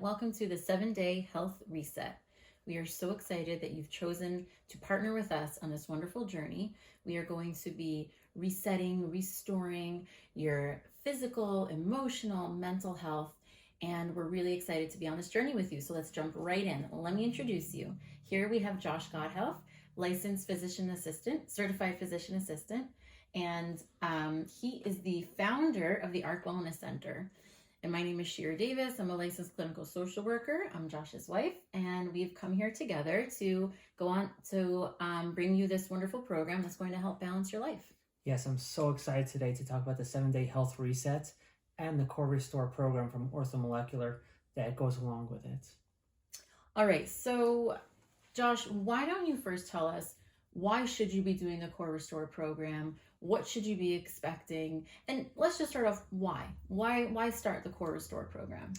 Welcome to the 7-Day Health Reset. We are so excited that you've chosen to partner with us on this wonderful journey. We are going to be resetting, restoring your physical, emotional, mental health, and we're really excited to be on this journey with you. So let's jump right in. Let me introduce you. Here we have Josh Godhealth, licensed physician assistant, certified physician assistant, and he is the founder of the ARC Wellness Center. And my name is Shira Davis. I'm a licensed clinical social worker. I'm Josh's wife, and we've come here together to go on to bring you this wonderful program that's going to help balance your life. Yes, I'm so excited today to talk about the 7-Day Health Reset and the Core Restore program from Orthomolecular that goes along with it. All right, so Josh, why don't you first tell us why should you be doing the Core Restore program? What should you be expecting? And let's just start off why. Why start the Core Restore program?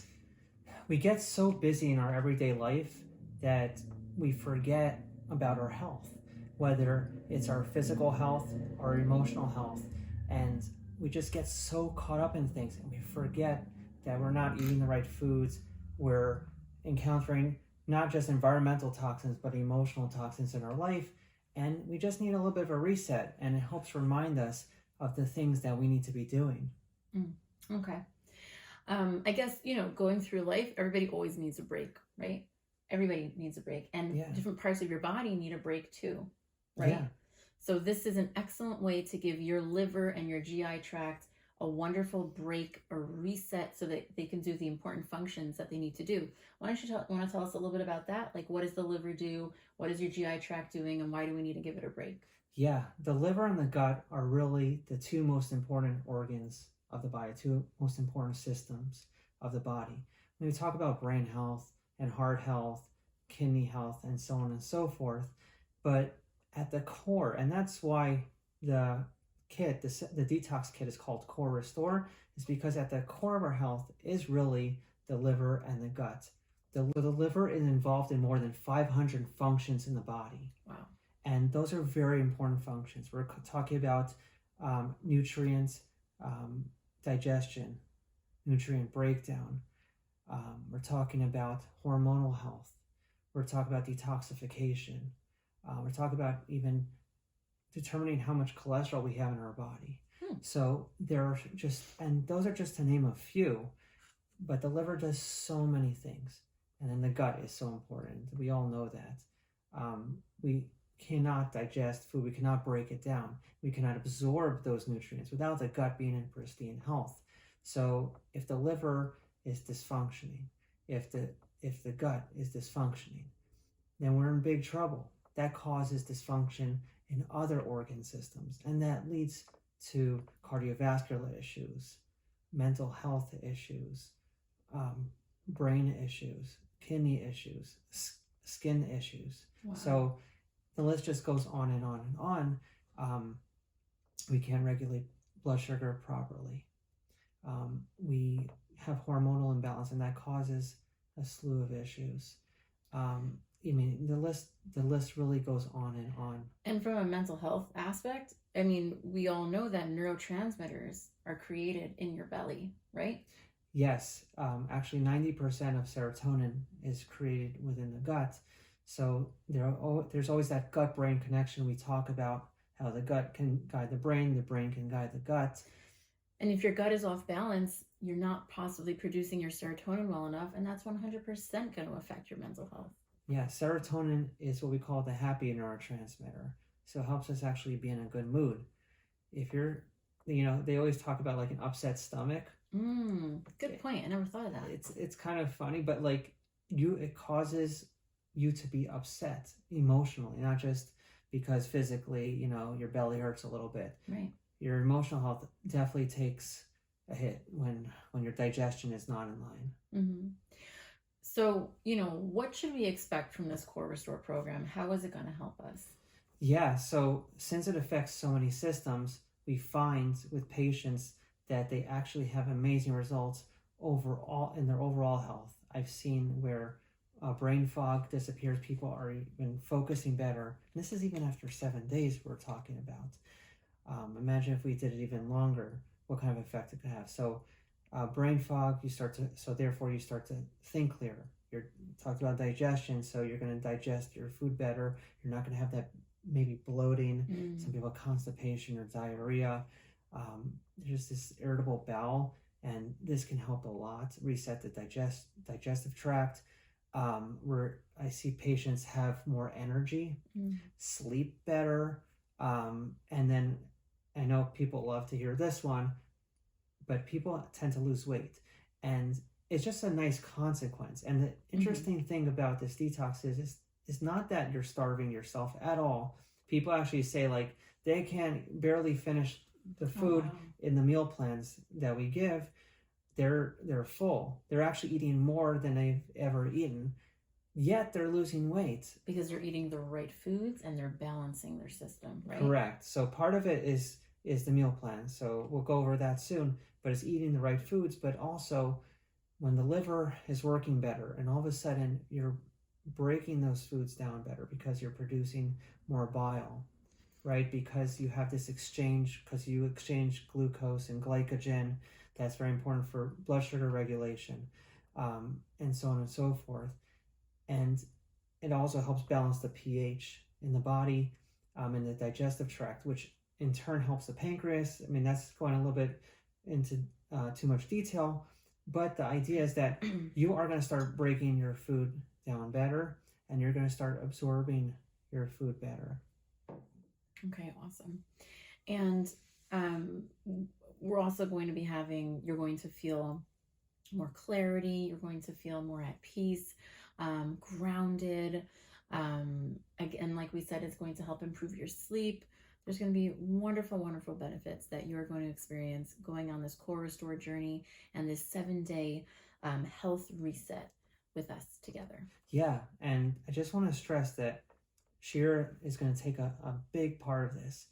We get so busy in our everyday life that we forget about our health, whether it's our physical health, our emotional health, and we just get so caught up in things and we forget that we're not eating the right foods. We're encountering not just environmental toxins, but emotional toxins in our life. And we just need a little bit of a reset, and it helps remind us of the things that we need to be doing. Okay. I guess, going through life, everybody always needs a break, right? Everybody needs a break, and different parts of your body need a break too, right? Yeah. So this is an excellent way to give your liver and your GI tract a wonderful break or reset so that they can do the important functions that they need to do. Why don't you want to tell us a little bit about that? Like, what does the liver do? What is your GI tract doing? And why do we need to give it a break? Yeah, the liver and the gut are really the two most important organs of the body, two most important systems of the body. When we talk about brain health and heart health, kidney health, and so on and so forth, but at the core, and that's why the kit, the detox kit is called Core Restore, is because at the core of our health is really the liver and the gut. The liver is involved in more than 500 functions in the body. Wow. And those are very important functions. We're talking about nutrients, digestion, nutrient breakdown. We're talking about hormonal health. We're talking about detoxification. We're talking about even determining how much cholesterol we have in our body. So there are and those are just to name a few, but the liver does so many things. And then the gut is so important. We all know that. We cannot digest food. We cannot break it down. We cannot absorb those nutrients without the gut being in pristine health. So if the liver is dysfunctioning, if the gut is dysfunctioning, then we're in big trouble. That causes dysfunction in other organ systems, and that leads to cardiovascular issues, mental health issues, brain issues, kidney issues, skin issues. Wow. So the list just goes on and on and on. We can't regulate blood sugar properly. We have hormonal imbalance, and that causes a slew of issues. The list really goes on and on. And from a mental health aspect, we all know that neurotransmitters are created in your belly, right? Yes, actually 90% of serotonin is created within the gut. So there's always that gut-brain connection. We talk about how the gut can guide the brain can guide the gut. And if your gut is off balance, you're not possibly producing your serotonin well enough, and that's 100% going to affect your mental health. Yeah, serotonin is what we call the happy neurotransmitter. So it helps us actually be in a good mood. If you're, they always talk about like an upset stomach. Good point. I never thought of that. It's kind of funny, but it causes you to be upset emotionally, not just because physically, your belly hurts a little bit. Right. Your emotional health definitely takes a hit when your digestion is not in line. Mm-hmm. So, what should we expect from this Core Restore program? How is it going to help us? Yeah, so since it affects so many systems, we find with patients that they actually have amazing results overall in their overall health. I've seen where brain fog disappears, people are even focusing better. And this is even after 7 days we're talking about. Imagine if we did it even longer, what kind of effect it could have. So brain fog. Therefore you start to think clearer. You're talked about digestion, so you're going to digest your food better. You're not going to have that maybe bloating. Some people have constipation or diarrhea. There's this irritable bowel, and this can help a lot reset the digestive tract. Where I see patients have more energy, sleep better, and then I know people love to hear this one, but people tend to lose weight, and it's just a nice consequence. And the interesting thing about this detox is not that you're starving yourself at all. People actually say like they can barely finish the food in the meal plans that we give. They're full. They're actually eating more than they've ever eaten, yet they're losing weight because they're eating the right foods and they're balancing their system, right? Correct. So part of it is the meal plan. So we'll go over that soon. But it's eating the right foods, but also when the liver is working better, and all of a sudden you're breaking those foods down better because you're producing more bile, right? Because you have this exchange, because you exchange glucose and glycogen. That's very important for blood sugar regulation, and so on and so forth. And it also helps balance the pH in the body, in the digestive tract, which in turn helps the pancreas. I mean, that's going a little bit into too much detail, but the idea is that you are going to start breaking your food down better, and you're going to start absorbing your food better. Okay, awesome. And we're also going to be you're going to feel more clarity, you're going to feel more at peace, grounded. Again, like we said, it's going to help improve your sleep. There's going to be wonderful, wonderful benefits that you're going to experience going on this Core Restore journey and this 7-day health reset with us together. Yeah, and I just want to stress that Shira is going to take a big part of this.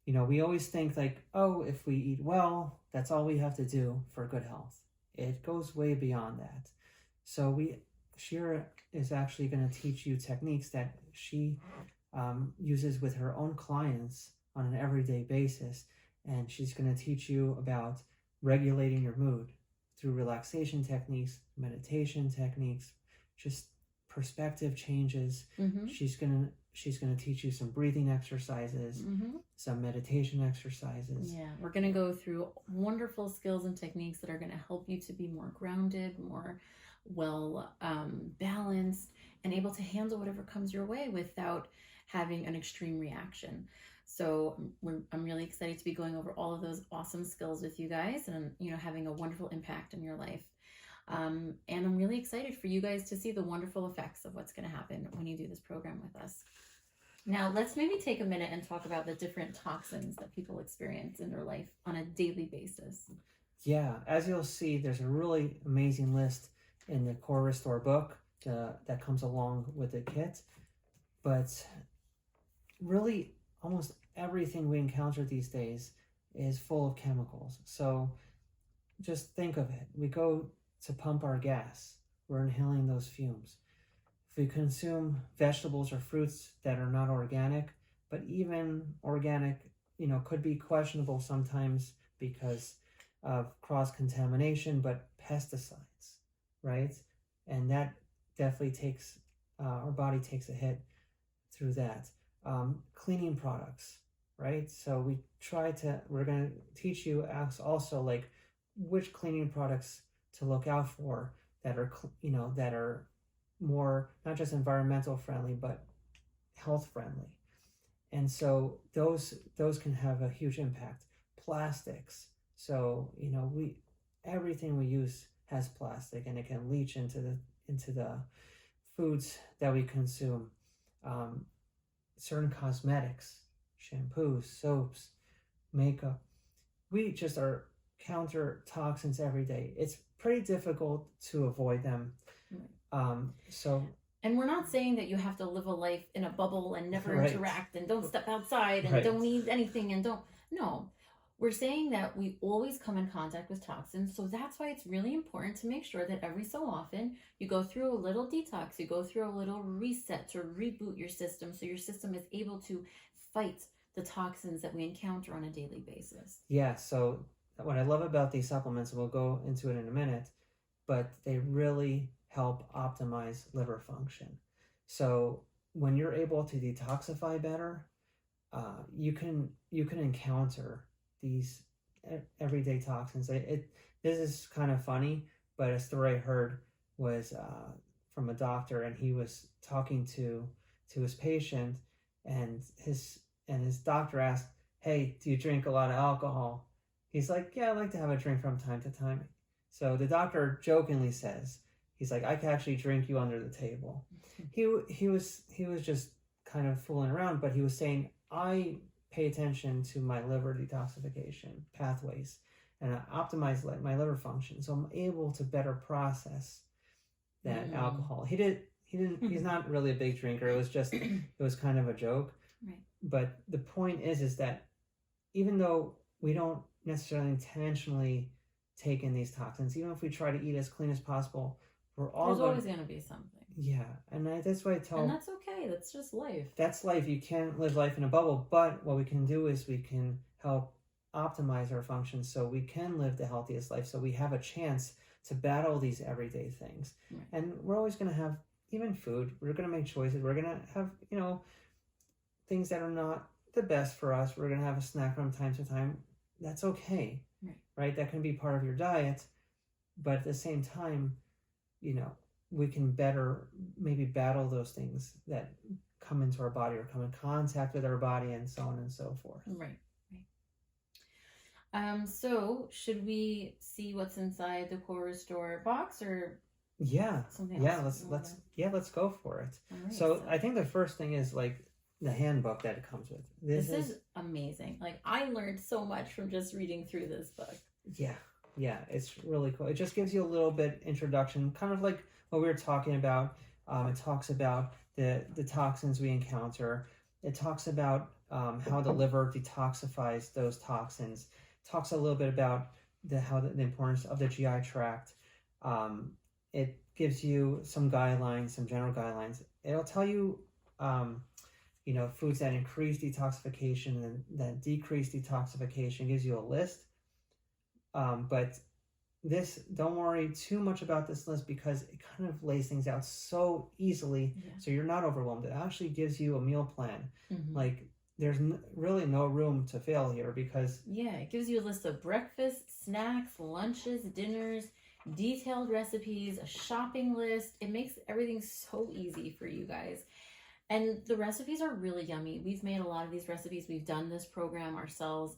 You know, we always think like, oh, if we eat well, that's all we have to do for good health. It goes way beyond that. So Shira is actually going to teach you techniques that she uses with her own clients on an everyday basis, and she's going to teach you about regulating your mood through relaxation techniques, meditation techniques, just perspective changes. She's going to teach you some breathing exercises, some meditation exercises. Yeah, we're going to go through wonderful skills and techniques that are going to help you to be more grounded, more well balanced, and able to handle whatever comes your way without having an extreme reaction. So I'm really excited to be going over all of those awesome skills with you guys, and having a wonderful impact in your life. And I'm really excited for you guys to see the wonderful effects of what's going to happen when you do this program with us. Now, let's maybe take a minute and talk about the different toxins that people experience in their life on a daily basis. Yeah, as you'll see, there's a really amazing list in the Core Restore book that comes along with the kit. But really, almost everything we encounter these days is full of chemicals. So just think of it. We go to pump our gas. We're inhaling those fumes. If we consume vegetables or fruits that are not organic, but even organic, could be questionable sometimes because of cross-contamination, but pesticides, right? And that definitely takes, our body takes a hit through that. Cleaning products, right? So we're going to teach you also like which cleaning products to look out for that are, that are more, not just environmental friendly, but health friendly. And so those can have a huge impact. Plastics. So, everything we use has plastic, and it can leach into the foods that we consume. Certain cosmetics, shampoos, soaps, makeup. We just are counter toxins every day. It's pretty difficult to avoid them. And we're not saying that you have to live a life in a bubble and never Right. interact and don't step outside and Right. don't eat anything and no. We're saying that we always come in contact with toxins. So that's why it's really important to make sure that every so often you go through a little detox, you go through a little reset to reboot your system so your system is able to fight the toxins that we encounter on a daily basis. Yeah, so what I love about these supplements, and we'll go into it in a minute, but they really help optimize liver function. So when you're able to detoxify better, you can encounter these everyday toxins. This is kind of funny, but a story I heard was from a doctor, and he was talking to his patient, and his doctor asked, "Hey, do you drink a lot of alcohol?" He's like, "Yeah, I like to have a drink from time to time." So the doctor jokingly says, he's like, "I could actually drink you under the table." He was just kind of fooling around, but he was saying, I pay attention to my liver detoxification pathways, and I optimize my liver function, so I'm able to better process that alcohol. He's not really a big drinker. It was kind of a joke. Right. But the point is that even though we don't necessarily intentionally take in these toxins, even if we try to eat as clean as possible, there's always going to be something. Yeah, and that's why I tell. And that's okay. That's just life. That's life. You can't live life in a bubble. But what we can do is we can help optimize our functions so we can live the healthiest life. So we have a chance to battle these everyday things. Right. And we're always going to have, even food, we're going to make choices. We're going to have, things that are not the best for us. We're going to have a snack from time to time. That's okay. Right? That can be part of your diet. But at the same time, we can better maybe battle those things that come into our body or come in contact with our body, and so on and so forth. Right. So should we see what's inside the Core Restore box, or something else? Let's go for it. Right, so I think the first thing is like the handbook that it comes with. This is amazing. Like, I learned so much from just reading through this book. Yeah, it's really cool. It just gives you a little bit introduction, kind of like what we were talking about. It talks about the toxins we encounter. It talks about how the liver detoxifies those toxins. It talks a little bit about the importance of the GI tract. It gives you some guidelines, some general guidelines. It'll tell you, foods that increase detoxification and that decrease detoxification. It gives you a list. But don't worry too much about this list, because it kind of lays things out so easily, so you're not overwhelmed. It actually gives you a meal plan. Like, there's really no room to fail here, because it gives you a list of breakfast, snacks, lunches, dinners, detailed recipes, a shopping list. It makes everything so easy for you guys. And the recipes are really yummy. We've made a lot of these recipes. We've done this program ourselves,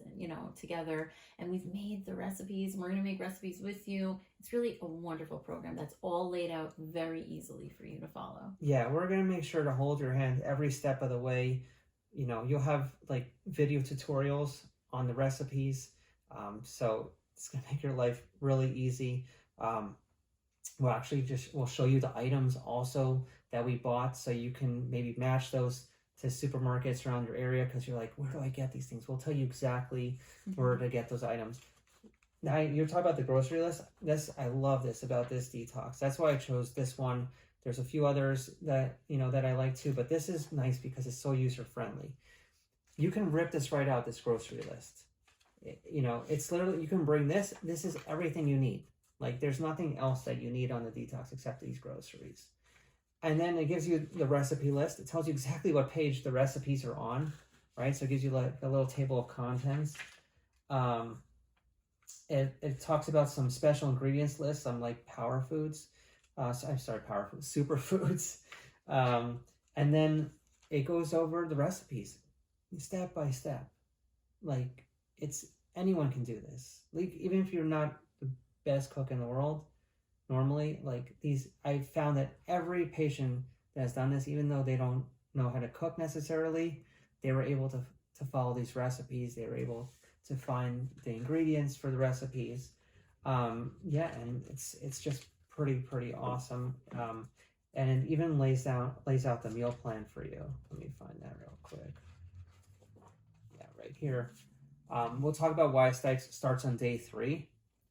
together, and we've made the recipes. We're going to make recipes with you. It's really a wonderful program that's all laid out very easily for you to follow. Yeah, we're going to make sure to hold your hand every step of the way. You'll have like video tutorials on the recipes. So it's going to make your life really easy. We'll show you the items also that we bought, so you can maybe match those to supermarkets around your area, because you're like, where do I get these things? We'll tell you exactly where to get those items. Now, you're talking about the grocery list. I love this about this detox. That's why I chose this one. There's a few others that I like too, but this is nice because it's so user friendly. You can rip this right out, this grocery list. It's literally, you can bring this. This is everything you need. Like, there's nothing else that you need on the detox except these groceries. And then it gives you the recipe list. It tells you exactly what page the recipes are on, right? So it gives you like a little table of contents. It talks about some special ingredients lists, some like superfoods. And then it goes over the recipes step by step. Like, anyone can do this. Like, even if you're not the best cook in the world, normally, I found that every patient that has done this, even though they don't know how to cook necessarily, they were able to follow these recipes. They were able to find the ingredients for the recipes. And it's just pretty awesome. And it even lays out the meal plan for you. Let me find that real quick. Yeah, right here. We'll talk about why it starts on day 3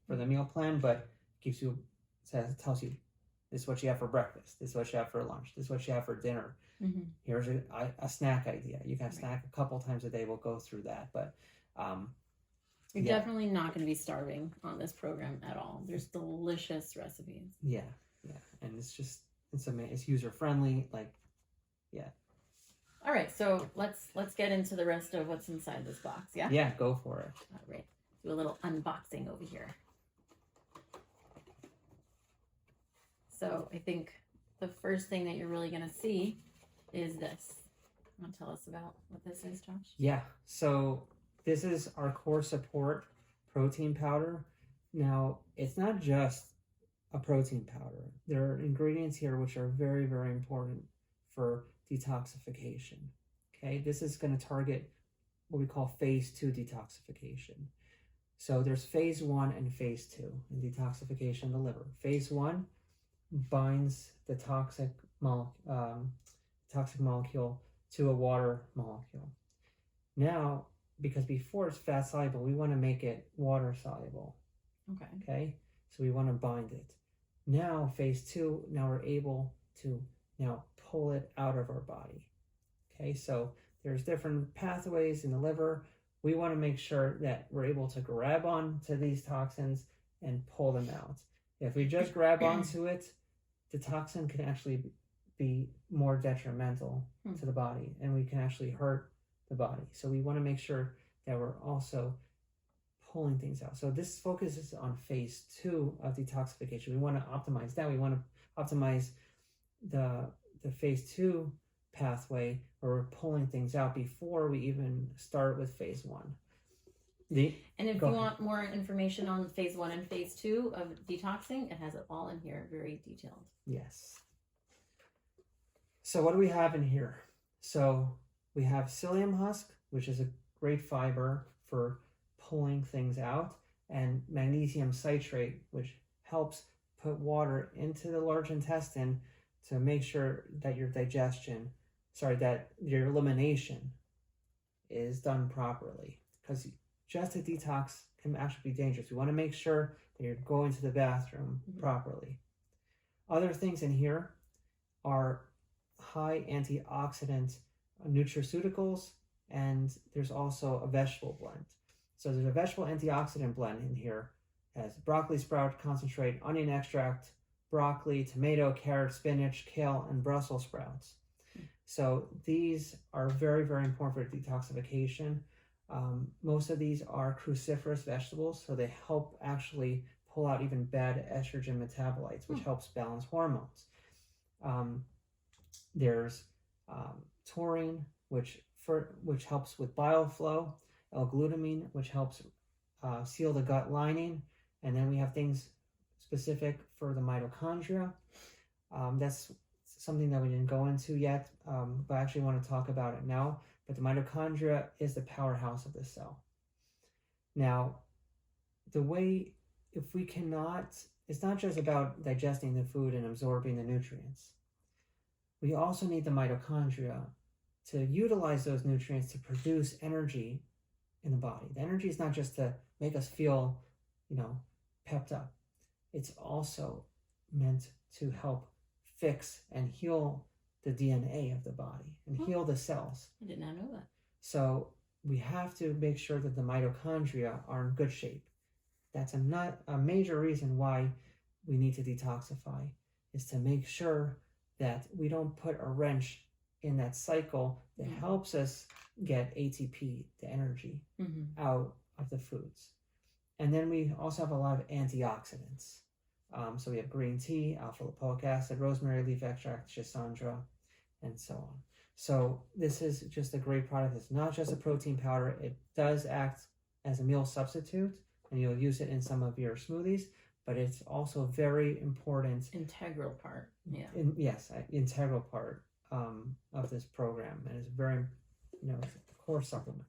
for the meal plan, but it tells you, this is what you have for breakfast, this is what you have for lunch, this is what you have for dinner. Here's a snack idea. You can snack a couple times a day. We'll go through that, but You're Yeah. definitely not going to be starving on this program at all. There's delicious recipes. Yeah, yeah, and it's amazing. It's user friendly. Like, yeah. All right, so let's get into the rest of what's inside this box. Yeah. Yeah, go for it. All right. Do a little unboxing over here. So I think the first thing that you're really going to see is this. Want to tell us about what this is, Josh? Yeah. So this is our core support protein powder. Now, it's not just a protein powder. There are ingredients here which are very, very important for detoxification. Okay, this is going to target what we call phase 2 detoxification. So there's phase 1 and phase 2 in detoxification of the liver. Phase 1 binds the toxic molecule to a water molecule. Now, because before it's fat soluble, we want to make it water soluble. Okay, so we want to bind it. Now, phase 2, now we're able to now pull it out of our body. Okay, so there's different pathways in the liver. We want to make sure that we're able to grab onto these toxins and pull them out. If we just grab onto it, the toxin can actually be more detrimental to the body, and we can actually hurt the body. So we want to make sure that we're also pulling things out. So this focuses on phase 2 of detoxification. We want to optimize that. We want to optimize the phase 2 pathway where we're pulling things out before we even start with phase 1. And if you want more information on phase 1 and phase 2 of detoxing, it has it all in here, very detailed. Yes. So what do we have in here? So we have psyllium husk, which is a great fiber for pulling things out, and magnesium citrate, which helps put water into the large intestine to make sure that that your elimination is done properly. Because just a detox can actually be dangerous. We want to make sure that you're going to the bathroom properly. Other things in here are high antioxidant nutraceuticals, and there's also a vegetable blend. So there's a vegetable antioxidant blend in here. It has broccoli sprout concentrate, onion extract, broccoli, tomato, carrot, spinach, kale, and Brussels sprouts. So these are very, very important for detoxification. Most of these are cruciferous vegetables, so they help actually pull out even bad estrogen metabolites, which helps balance hormones. There's taurine, which helps with bile flow, L-glutamine, which helps seal the gut lining, and then we have things specific for the mitochondria. That's something that we didn't go into yet, but I actually want to talk about it now. But the mitochondria is the powerhouse of the cell. Now, it's not just about digesting the food and absorbing the nutrients. We also need the mitochondria to utilize those nutrients to produce energy in the body. The energy is not just to make us feel, pepped up. It's also meant to help fix and heal the DNA of the body and heal the cells. I did not know that. So we have to make sure that the mitochondria are in good shape. That's a major reason why we need to detoxify, is to make sure that we don't put a wrench in that cycle that helps us get ATP, the energy, out of the foods. And then we also have a lot of antioxidants. So we have green tea, alpha lipoic acid, rosemary leaf extract, schisandra, and so on. So this is just a great product. It's not just a protein powder. It does act as a meal substitute, and you'll use it in some of your smoothies, but it's also very important. Integral part, yeah. Integral part of this program, and it's very, it's a core supplement.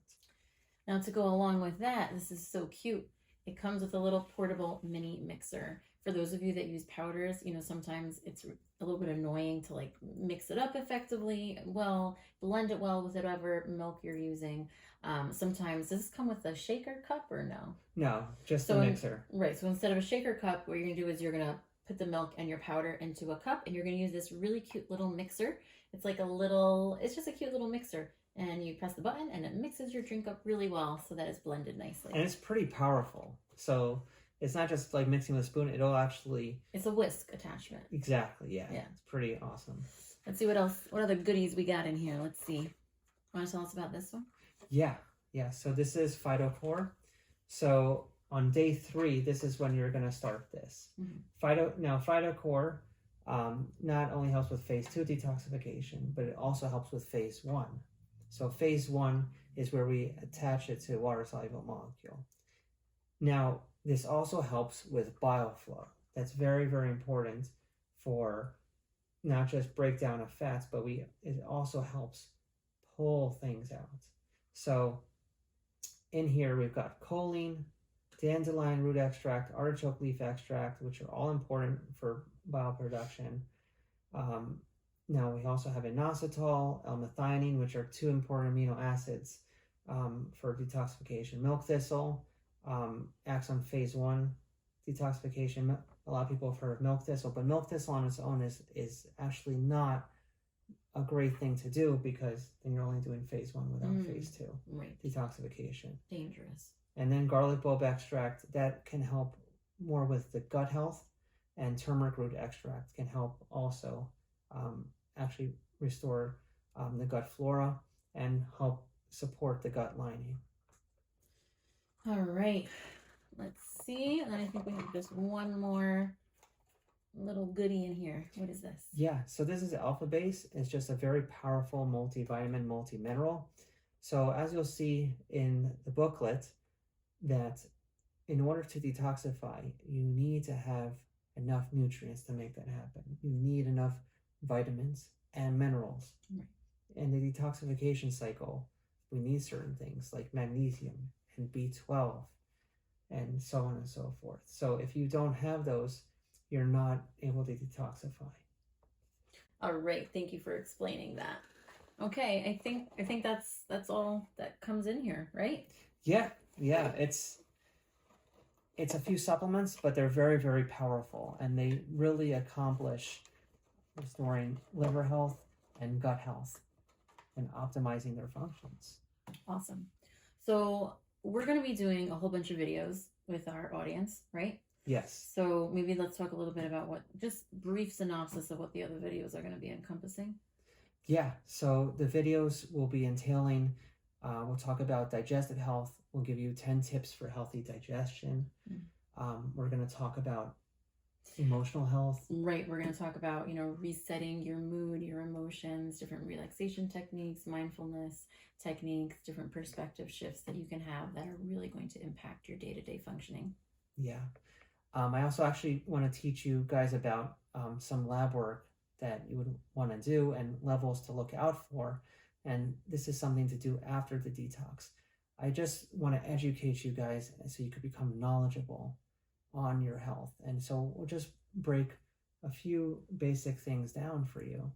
Now to go along with that, this is so cute. It comes with a little portable mini mixer. For those of you that use powders, sometimes it's a little bit annoying to mix it up effectively, blend it well with whatever milk you're using. Sometimes, does this come with a shaker cup or no? No, just a mixer. Right, so instead of a shaker cup, what you're going to do is you're going to put the milk and your powder into a cup, and you're going to use this really cute little mixer. It's just a cute little mixer. and you press the button and it mixes your drink up really well so that it's blended nicely. And it's pretty powerful. So it's not just like mixing with a spoon, it'll actually... It's a whisk attachment. Exactly, yeah. Yeah. It's pretty awesome. Let's see what other goodies we got in here. Let's see. Want to tell us about this one? Yeah. So this is PhytoCore. So on day 3, this is when you're going to start this. PhytoCore not only helps with phase 2 detoxification, but it also helps with phase 1. So phase 1 is where we attach it to a water-soluble molecule. Now, this also helps with bile flow. That's very, very important for not just breakdown of fats, but it also helps pull things out. So in here, we've got choline, dandelion root extract, artichoke leaf extract, which are all important for bile production. Now we also have inositol, L-methionine, which are 2 important amino acids for detoxification. Milk thistle acts on phase 1 detoxification. A lot of people have heard of milk thistle, but milk thistle on its own is actually not a great thing to do, because then you're only doing phase 1 without phase 2 detoxification. Dangerous. And then garlic bulb extract, that can help more with the gut health, and turmeric root extract can help also actually restore the gut flora and help support the gut lining. All right, let's see. And then I think we have just one more little goodie in here. What is this? Yeah, so this is Alpha Base. It's just a very powerful multivitamin, multi-mineral. So as you'll see in the booklet, that in order to detoxify, you need to have enough nutrients to make that happen. You need enough vitamins and minerals. Right. In the detoxification cycle, we need certain things like magnesium and B12 and so on and so forth. So if you don't have those, you're not able to detoxify. All right, thank you for explaining that. Okay, I think that's all that comes in here, right? Yeah, it's a few supplements, but they're very, very powerful, and they really accomplish restoring liver health and gut health and optimizing their functions. Awesome. So we're going to be doing a whole bunch of videos with our audience, right? Yes. So maybe let's talk a little bit about just brief synopsis of what the other videos are going to be encompassing. Yeah, so the videos will be entailing, we'll talk about digestive health. We'll give you 10 tips for healthy digestion. We're going to talk about emotional health. Right. We're going to talk about, resetting your mood, your emotions, different relaxation techniques, mindfulness techniques, different perspective shifts that you can have that are really going to impact your day-to-day functioning. Yeah. I also actually want to teach you guys about some lab work that you would want to do and levels to look out for. And this is something to do after the detox. I just want to educate you guys so you could become knowledgeable on your health. And so we'll just break a few basic things down for you.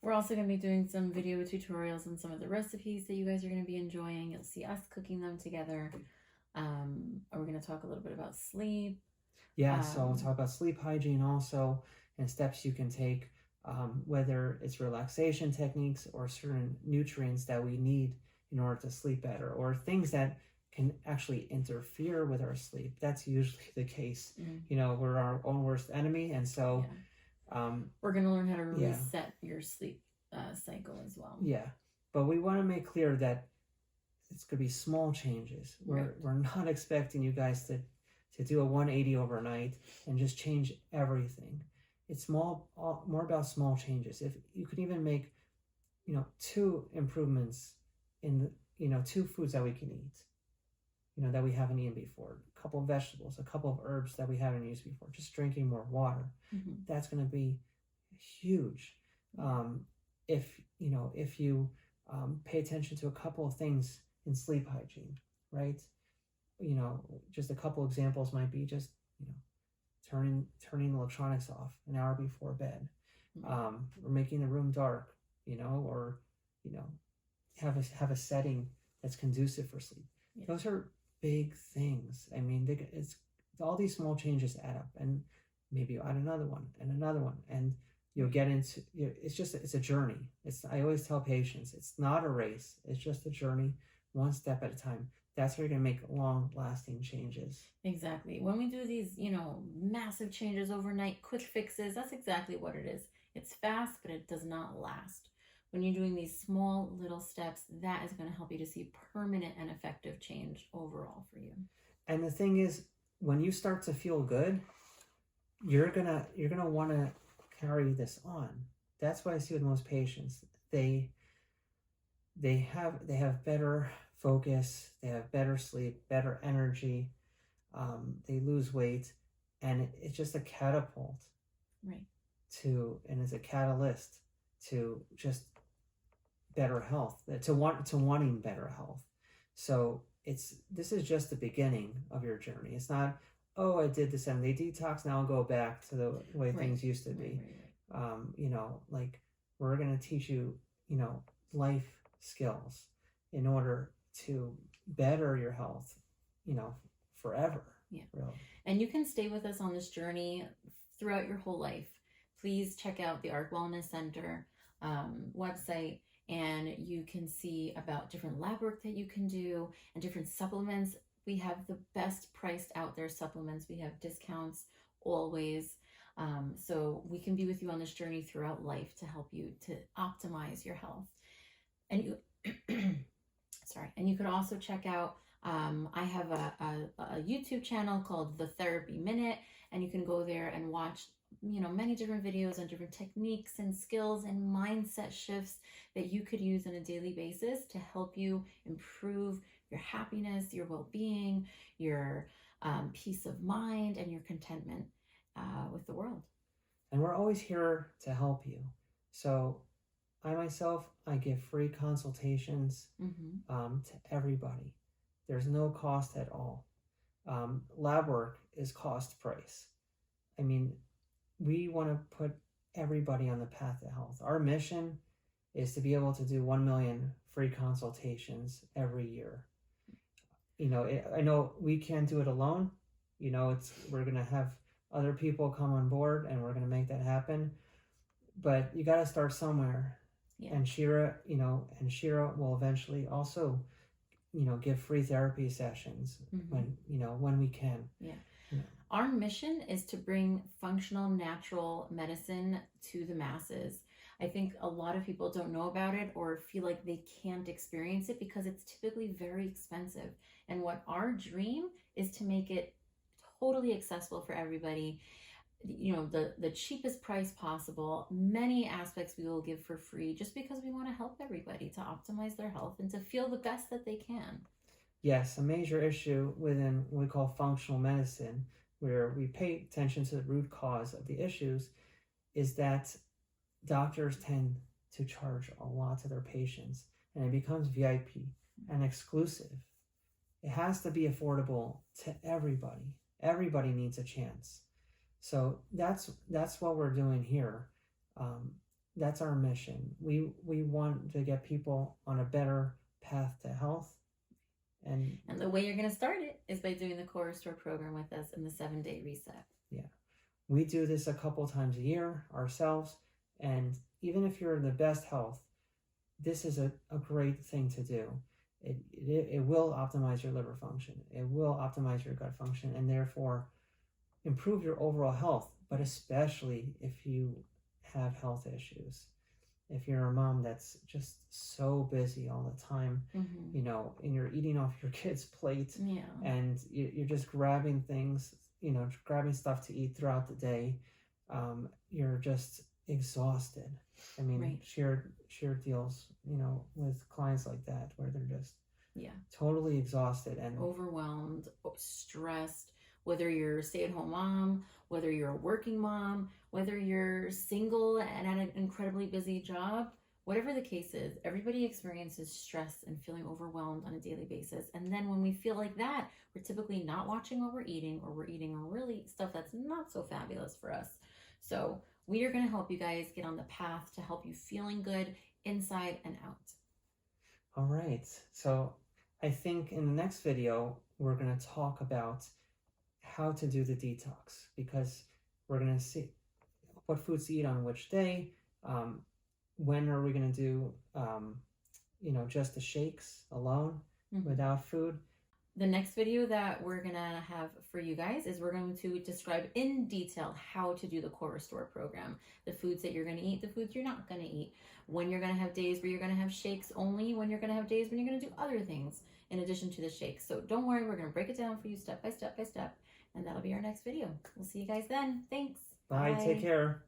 We're also going to be doing some video tutorials on some of the recipes that you guys are going to be enjoying. You'll see us cooking them together. We're going to talk a little bit about sleep. Yeah, so we'll talk about sleep hygiene also, and steps you can take, whether it's relaxation techniques or certain nutrients that we need in order to sleep better, or things that can actually interfere with our sleep. That's usually the case. We're our own worst enemy, and so we're going to learn how to reset your sleep cycle as well. Yeah, but we want to make clear that it's going to be small changes. We're not expecting you guys to do a 180 overnight and just change everything. It's more about small changes. If you could even make, 2 improvements in, 2 foods that we can eat, that we haven't eaten before, a couple of vegetables, a couple of herbs that we haven't used before, just drinking more water. That's going to be huge. If you pay attention to a couple of things in sleep hygiene, right? Just a couple examples might be just, turning the electronics off an hour before bed, or making the room dark, or, have a setting that's conducive for sleep. Yeah. Those are big things. I mean, it's all these small changes add up, and maybe you add another one and another one, and You'll get into it's just it's a journey. I always tell patients it's not a race. It's just a journey, one step at a time. That's where you're gonna make long-lasting changes. Exactly. When we do these, massive changes overnight, quick fixes, that's exactly what it is. It's fast, but it does not last. When you're doing these small little steps, that is going to help you to see permanent and effective change overall for you. And the thing is, when you start to feel good, you're gonna want to carry this on. That's what I see with most patients. They have better focus, they have better sleep, better energy, they lose weight, and it's just a catapult, right? And it's a catalyst to just better health, to wanting better health. So this is just the beginning of your journey. It's not, oh, I did the 7-day detox, now I'll go back to the way things used to be. Like we're going to teach you, life skills in order to better your health, forever. Yeah. Really. And you can stay with us on this journey throughout your whole life. Please check out the Arc Wellness Center website, and you can see about different lab work that you can do and different supplements. We have the best priced out there supplements. We have discounts always. So we can be with you on this journey throughout life to help you to optimize your health. And you, and you could also check out, I have a YouTube channel called The Therapy Minute, and you can go there and watch, many different videos on different techniques and skills and mindset shifts that you could use on a daily basis to help you improve your happiness, your well-being, your peace of mind, and your contentment with the world. And we're always here to help you. So I give free consultations to everybody. There's no cost at all. Lab work is cost price. I mean, we want to put everybody on the path to health. Our mission is to be able to do 1 million free consultations every year. I know we can't do it alone. We're going to have other people come on board, and we're going to make that happen. But you got to start somewhere. Yeah. And Shira will eventually also, give free therapy sessions when we can. Yeah. Our mission is to bring functional natural medicine to the masses. I think a lot of people don't know about it or feel like they can't experience it because it's typically very expensive. And what our dream is to make it totally accessible for everybody. The cheapest price possible. Many aspects we will give for free just because we want to help everybody to optimize their health and to feel the best that they can. Yes, a major issue within what we call functional medicine, where we pay attention to the root cause of the issues, is that doctors tend to charge a lot to their patients, and it becomes VIP and exclusive. It has to be affordable to everybody. Everybody needs a chance. So that's what we're doing here. That's our mission. We want to get people on a better path to health. And the way you're going to start it is by doing the Core Restore program with us in the 7-day reset. Yeah. We do this a couple times a year ourselves. And even if you're in the best health, this is a great thing to do. It will optimize your liver function. It will optimize your gut function, and therefore improve your overall health, but especially if you have health issues. If you're a mom that's just so busy all the time, and you're eating off your kid's plate, and you're just grabbing things, grabbing stuff to eat throughout the day, you're just exhausted. I mean, shared deals, with clients like that, where they're just totally exhausted and overwhelmed, stressed. Whether you're a stay-at-home mom, whether you're a working mom, whether you're single and at an incredibly busy job, whatever the case is, everybody experiences stress and feeling overwhelmed on a daily basis. And then when we feel like that, we're typically not watching what we're eating, or we're eating really stuff that's not so fabulous for us. So we are going to help you guys get on the path to help you feeling good inside and out. All right. So I think in the next video, we're going to talk about how to do the detox, because we're going to see what foods to eat on which day. When are we going to do, just the shakes alone without food? The next video that we're gonna have for you guys is we're going to describe in detail how to do the Core Restore program. The foods that you're gonna eat, the foods you're not gonna eat, when you're gonna have days where you're gonna have shakes only, when you're gonna have days when you're gonna do other things in addition to the shakes. So don't worry, we're gonna break it down for you step by step by step, and that'll be our next video. We'll see you guys then. Thanks. Bye. Take care.